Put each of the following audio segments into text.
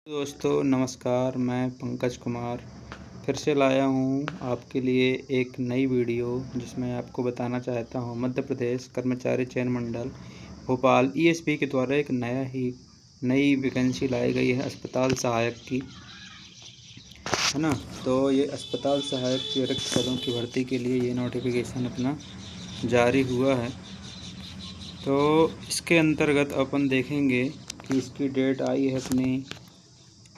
दोस्तों नमस्कार, मैं पंकज कुमार फिर से लाया हूँ आपके लिए एक नई वीडियो जिसमें आपको बताना चाहता हूँ मध्य प्रदेश कर्मचारी चयन मंडल भोपाल ईएसपी के द्वारा एक नई वैकेंसी लाई गई है अस्पताल सहायक की, है ना। तो ये अस्पताल सहायक के रिक्त पदों की भर्ती के लिए ये नोटिफिकेशन अपना जारी हुआ है। तो इसके अंतर्गत अपन देखेंगे कि इसकी डेट आई है अपनी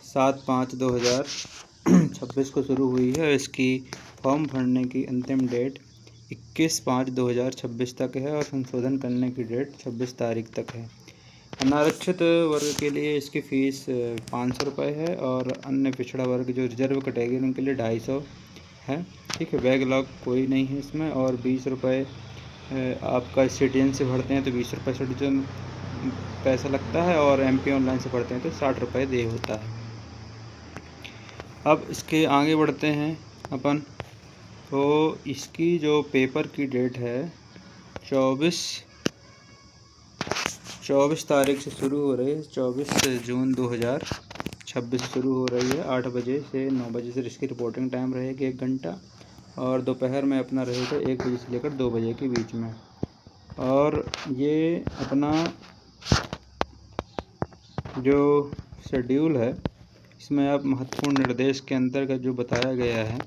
7/5/2026 को शुरू हुई है। इसकी फॉर्म भरने की अंतिम डेट 21/5/2026 तक है और संशोधन करने की डेट 26 तारीख तक है। अनारक्षित वर्ग के लिए इसकी फ़ीस 500 रुपये है और अन्य पिछड़ा वर्ग जो रिजर्व कैटेगरी के लिए 250 है। ठीक है, बैकलॉग कोई नहीं है इसमें। और 20 रुपये आपका सिटीजन से भरते हैं तो 20 रुपये सिटीजन पैसा लगता है और MP ऑनलाइन से भरते हैं तो 60 रुपये दे होता है। अब इसके आगे बढ़ते हैं अपन। तो इसकी जो पेपर की डेट है 24 तारीख से शुरू हो रही है। 24 जून 2026 से शुरू हो रही है। 8 बजे से 9 बजे से इसकी रिपोर्टिंग टाइम रहेगी 1 घंटा और दोपहर में अपना रहेगा 1 बजे से लेकर 2 बजे के बीच में। और ये अपना जो शेड्यूल है इसमें आप महत्वपूर्ण निर्देश के अंतर्गत जो बताया गया है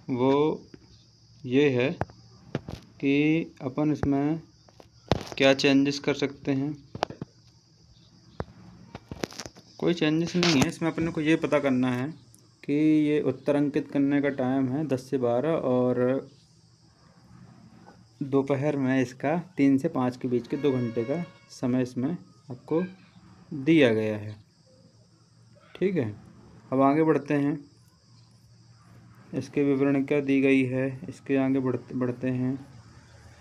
वो ये है कि अपन इसमें क्या चेंजेस कर सकते हैं। कोई चेंजेस नहीं है इसमें। अपन को ये पता करना है कि ये उत्तर अंकित करने का टाइम है 10 से 12 और दोपहर में इसका 3 से 5 के बीच के 2 घंटे का समय इसमें आपको दिया गया है। ठीक है, अब आगे बढ़ते हैं। इसके विवरण क्या दी गई है इसके आगे बढ़ते हैं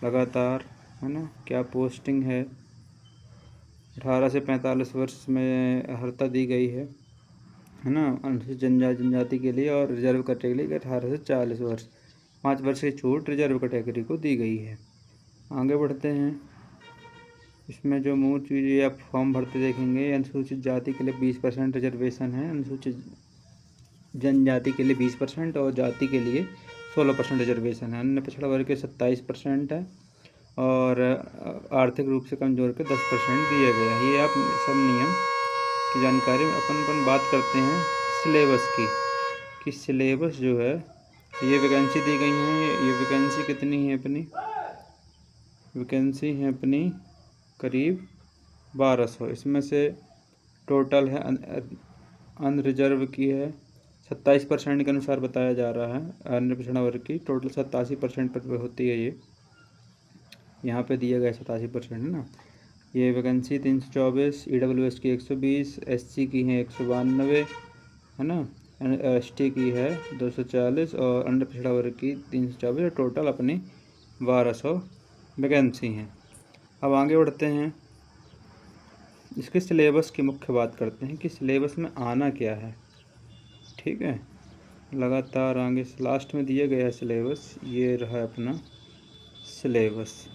लगातार, है ना। क्या पोस्टिंग है, 18 से 45 वर्ष में अर्हता दी गई है ना। अनुसूचित जनजाति के लिए और रिजर्व कैटेगरी के 18 से 40 वर्ष 5 वर्ष की छूट रिजर्व कैटेगरी को दी गई है। आगे बढ़ते हैं। इसमें जो मूल चीज़ आप फॉर्म भरते देखेंगे, अनुसूचित जाति के लिए 20% रिजर्वेशन है, अनुसूचित जनजाति के लिए 20% और जाति के लिए 16% रिजर्वेशन है। अन्य पिछड़ा वर्ग के 27% है और आर्थिक रूप से कमजोर के 10% दिया गया है। ये आप सब नियम की जानकारी अपन बात करते हैं सिलेबस की कि सिलेबस जो है ये वैकेंसी दी गई है। ये वैकेंसी कितनी है अपनी, वैकेंसी है अपनी करीब 1200। इसमें से टोटल है अनरिजर्व की है 27% के अनुसार बताया जा रहा है। अन्य पिछड़ा वर्ग की टोटल 87% पर होती है। ये यहाँ पे दिया गया 87% है ना। ये वैकेंसी 324, EWS की 120, SC की है 192, है ना। ST की है 240 और अन्य पिछड़ा वर्ग की 324। टोटल अपनी 1200 वैकेंसी हैं। अब आगे बढ़ते हैं। इसके सिलेबस की मुख्य बात करते हैं कि सिलेबस में आना क्या है। ठीक है, लगातार आगे लास्ट में दिया गया है सिलेबस। ये रहा अपना सिलेबस।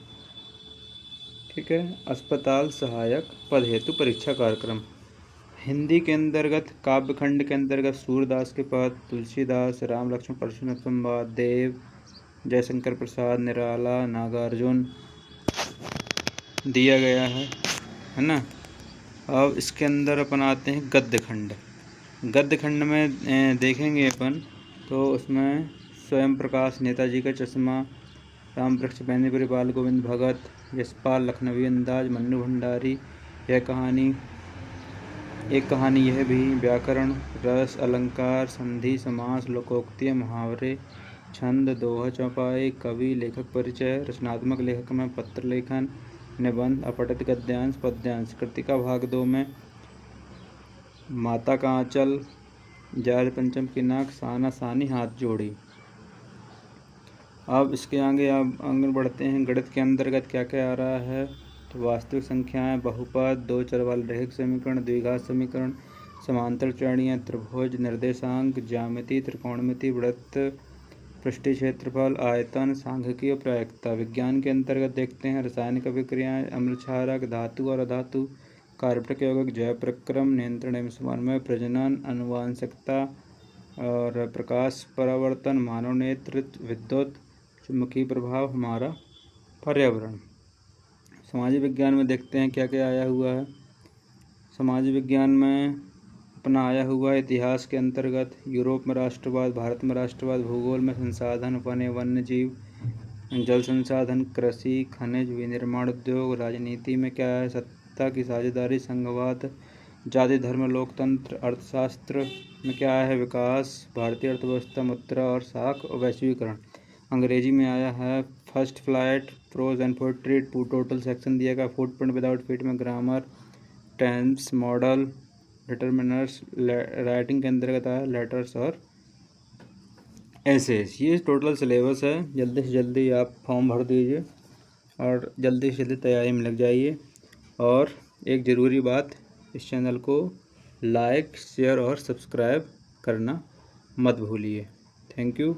ठीक है, अस्पताल सहायक पद हेतु परीक्षा कार्यक्रम। हिंदी के अंतर्गत काव्यखंड के अंतर्गत सूरदास के पद, तुलसीदास, राम लक्ष्मण परशुराम संवाद, देव, जयशंकर प्रसाद, निराला, नागार्जुन दिया गया है ना। अब इसके अंदर अपन आते हैं गद्य खंड। गद्य खंड में देखेंगे अपन तो उसमें स्वयं प्रकाश, नेताजी का चश्मा, राम वृक्ष, बेनीपुरी बाल गोविंद भगत, यशपाल, लखनवी अंदाज, मन्नू भंडारी, एक कहानी यह भी, व्याकरण, रस, अलंकार, संधि, समास, लोकोक्तियाँ, मुहावरे, छंद, दोहा, चौपाई, कवि, लेखक परिचय, रचनात्मक लेखक में पत्र लेखन, निबंध, अपठित गद्यांश, पद्यांश। कृतिका भाग 2 में माता का आंचल, जाल पंचम की नाक, साना सानी, हाथ जोड़ी। अब इसके आगे बढ़ते हैं। गणित के अंतर्गत क्या क्या आ रहा है तो वास्तविक संख्याएं, बहुपद, 2 चर वाले रैखिक समीकरण, द्विघात समीकरण, समांतर श्रेणियाँ, त्रिभुज, निर्देशांक, ज्यामिति, त्रिकोणमिति, वृत्त, पृष्ठीय क्षेत्रफल, आयतन, सांख्यिकी और प्रायिकता। विज्ञान के अंतर्गत देखते हैं रासायनिक अभिक्रियाएं, अम्ल क्षारक, धातु और अधातु, कार्बनिक यौगिक, जैव प्रक्रम, नियंत्रण एवं समन्वय, प्रजनन, आनुवंशिकता और प्रकाश परावर्तन, मानव नेतृत्व, विद्युत चुंबकीय प्रभाव, हमारा पर्यावरण। समाज विज्ञान में देखते हैं क्या क्या आया हुआ है। समाज विज्ञान में अपना आया हुआ इतिहास के अंतर्गत यूरोप में राष्ट्रवाद, भारत में राष्ट्रवाद, भूगोल में संसाधन, वन्य जीव, जल संसाधन, कृषि, खनिज, विनिर्माण उद्योग, राजनीति में क्या है, सत्ता की साझेदारी, संघवाद, जाति धर्म लोकतंत्र, अर्थशास्त्र में क्या है, विकास, भारतीय अर्थव्यवस्था, मुद्रा और साख और वैश्वीकरण। अंग्रेजी में आया है first flight, prose and poetry, total section दिया गया, फुटप्रिंट विदाउट फीट में grammar, tense, modal, determiners, writing के अंतर्गत आया लेटर्स और एसेस। ये टोटल सिलेबस है। जल्दी से जल्दी आप फॉर्म भर दीजिए और जल्दी से जल्दी तैयारी में लग जाइए। और एक ज़रूरी बात, इस चैनल को लाइक, शेयर और सब्सक्राइब करना मत भूलिए। Thank you.